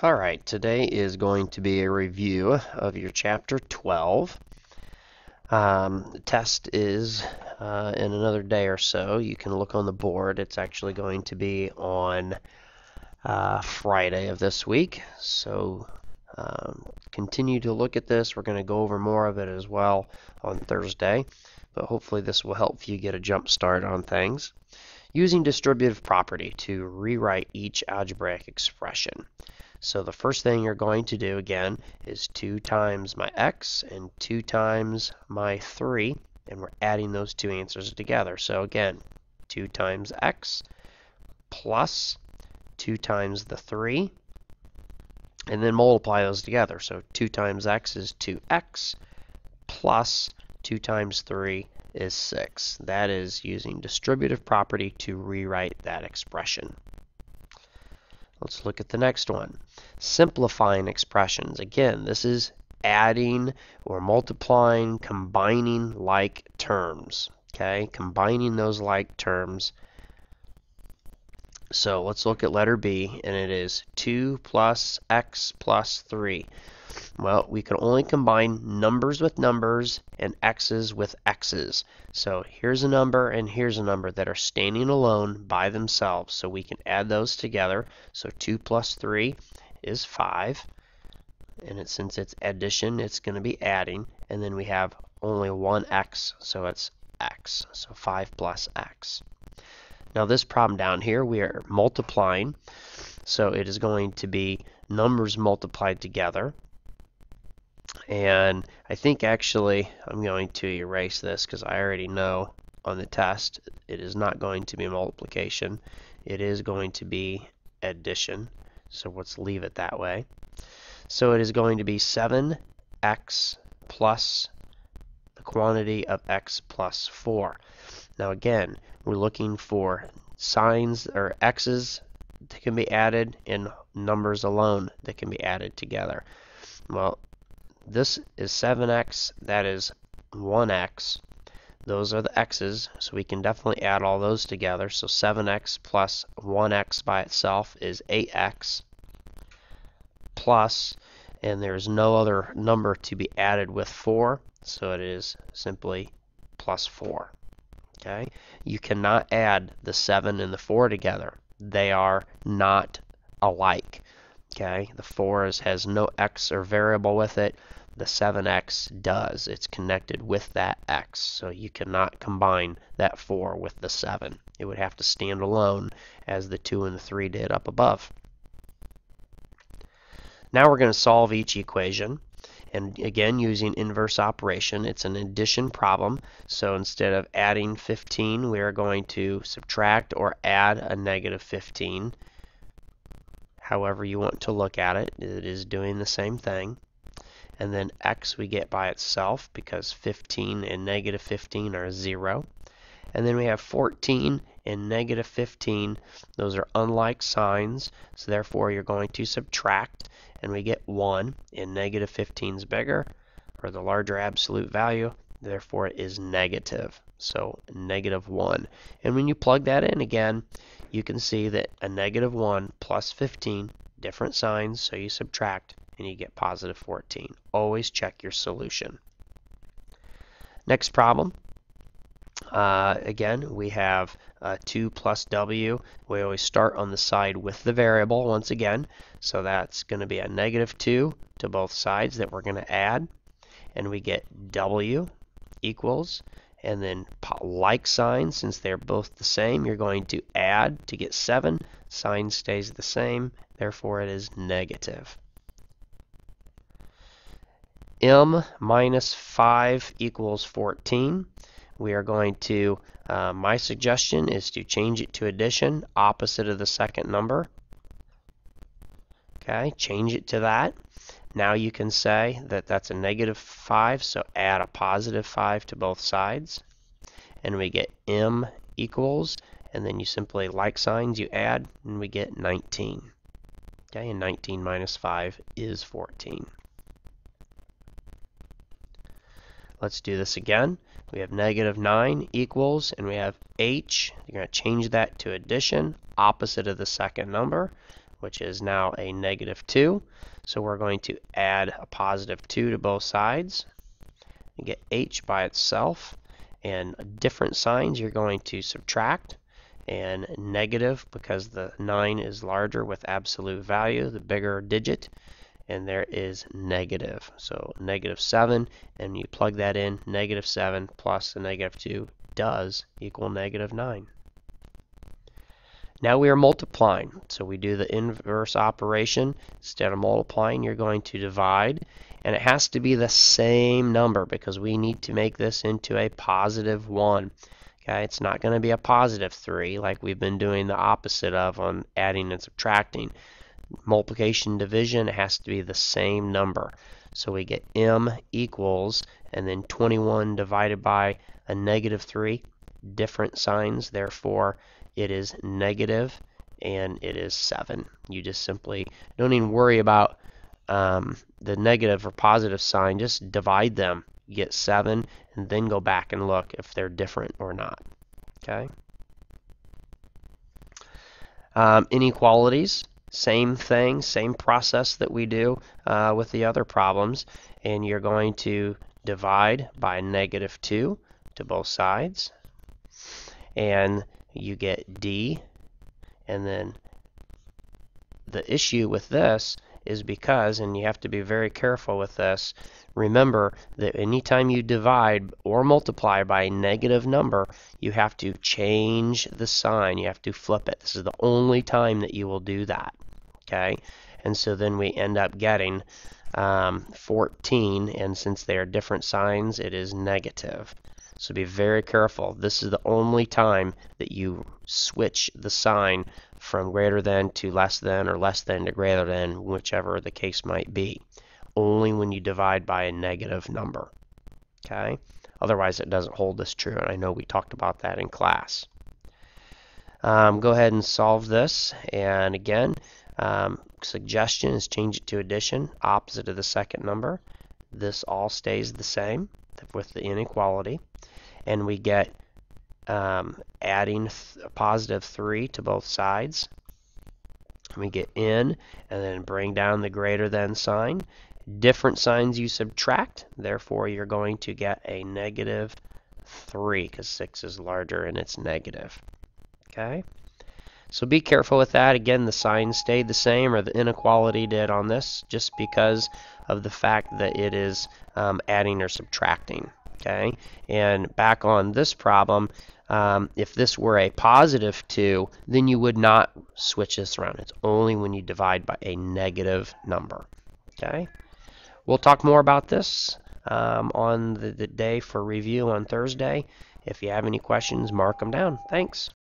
Alright, today is going to be a review of your Chapter 12. The test is in another day or so. You can look on the board. It's actually going to be on Friday of this week. So continue to look at this. We're going to go over more of it as well on Thursday. But hopefully this will help you get a jump start on things. Using distributive property to rewrite each algebraic expression. So the first thing you're going to do again is 2 times my x and 2 times my 3, and we're adding those two answers together. So again, 2 times x plus 2 times the 3, and then multiply those together. So 2 times x is 2x plus 2 times 3 is 6. That is using distributive property to rewrite that expression. Let's look at the next one. Simplifying expressions. Again, this is adding or multiplying, combining like terms. Okay, combining those like terms. So let's look at letter B, and it is 2 plus x plus 3. Well, we can only combine numbers with numbers and x's with x's. So here's a number and here's a number that are standing alone by themselves. So we can add those together. So 2 plus 3 is 5. And since it's addition, it's going to be adding. And then we have only one x, so it's x. So 5 plus x. Now this problem down here, we are multiplying. So it is going to be numbers multiplied together. And I think actually I'm going to erase this because I already know on the test it is not going to be multiplication. It is going to be addition. So let's leave it that way. So it is going to be 7x plus the quantity of x plus 4. Now again, we're looking for signs or x's that can be added and numbers alone that can be added together. Well, this is 7x, that is 1x. Those are the x's, so we can definitely add all those together. So 7x plus 1x by itself is 8x plus, and there's no other number to be added with 4, so it is simply plus 4. Okay, you cannot add the 7 and the 4 together. They are not alike. Okay, the 4 has no x or variable with it. The 7x does. It's connected with that x. So you cannot combine that 4 with the 7. It would have to stand alone as the 2 and the 3 did up above. Now we're going to solve each equation. And again, using inverse operation, it's an addition problem. So instead of adding 15, we are going to subtract or add a negative 15. However you want to look at it, it is doing the same thing. And then x we get by itself because 15 and negative 15 are 0. And then we have 14 and negative 15. Those are unlike signs, so therefore you're going to subtract, and we get 1, and negative 15 is bigger, or the larger absolute value, therefore it is negative. So negative 1. And when you plug that in again, you can see that a negative 1 plus 15, different signs, so you subtract, and you get positive 14. Always check your solution. Next problem. Again, we have 2 plus w. We always start on the side with the variable once again. So that's going to be a negative 2 to both sides that we're going to add. And we get w equals, and then like sign, since they're both the same, you're going to add to get 7. Sign stays the same, therefore it is negative. M minus 5 equals 14. We are going to, my suggestion is to change it to addition, opposite of the second number. Okay, change it to that. Now you can say that that's a negative 5, so add a positive 5 to both sides. And we get M equals, and then you simply like signs, you add, and we get 19. Okay, and 19 minus 5 is 14. Let's do this again. We have negative 9 equals, and we have h. You're going to change that to addition, opposite of the second number. which is now a -2. So we're going to add a +2 to both sides. You get h by itself, and different signs you're going to subtract, and negative because the 9 is larger with absolute value, the bigger digit, and there is negative. So -7, and you plug that in, -7 plus the -2 does equal -9. Now we are multiplying, so we do the inverse operation. Instead of multiplying, you're going to divide, and it has to be the same number because we need to make this into a +1. Okay, it's not going to be a +3 like we've been doing the opposite of on adding and subtracting. Multiplication, division, it has to be the same number. So we get m equals, and then 21 divided by a -3, different signs, therefore it is negative, and it is 7. You just simply don't even worry about the negative or positive sign, just divide them. You get 7, and then go back and look if they're different or not. Okay. Inequalities, same thing, same process that we do with the other problems, and you're going to divide by -2 to both sides, and you get d. And then the issue with this is because, and you have to be very careful with this, remember that anytime you divide or multiply by a negative number, you have to change the sign. You have to flip it. This is the only time that you will do that. Okay, and so then we end up getting 14, and since they are different signs, it is negative. So be very careful. This is the only time that you switch the sign from greater than to less than, or less than to greater than, whichever the case might be. Only when you divide by a negative number. Okay? Otherwise, it doesn't hold this true, and I know we talked about that in class. Go ahead and solve this, and again, suggestion is change it to addition, opposite of the second number. This all stays the same with the inequality, and we get adding a +3 to both sides. We get in, and then bring down the greater than sign. Different signs you subtract, therefore you're going to get a -3 because 6 is larger and it's negative. Okay, so be careful with that. Again, the sign stayed the same, or the inequality did on this, just because of the fact that it is adding or subtracting. Okay, and back on this problem, if this were a +2, then you would not switch this around. It's only when you divide by a negative number. Okay, we'll talk more about this on the day for review on Thursday. If you have any questions, mark them down. Thanks.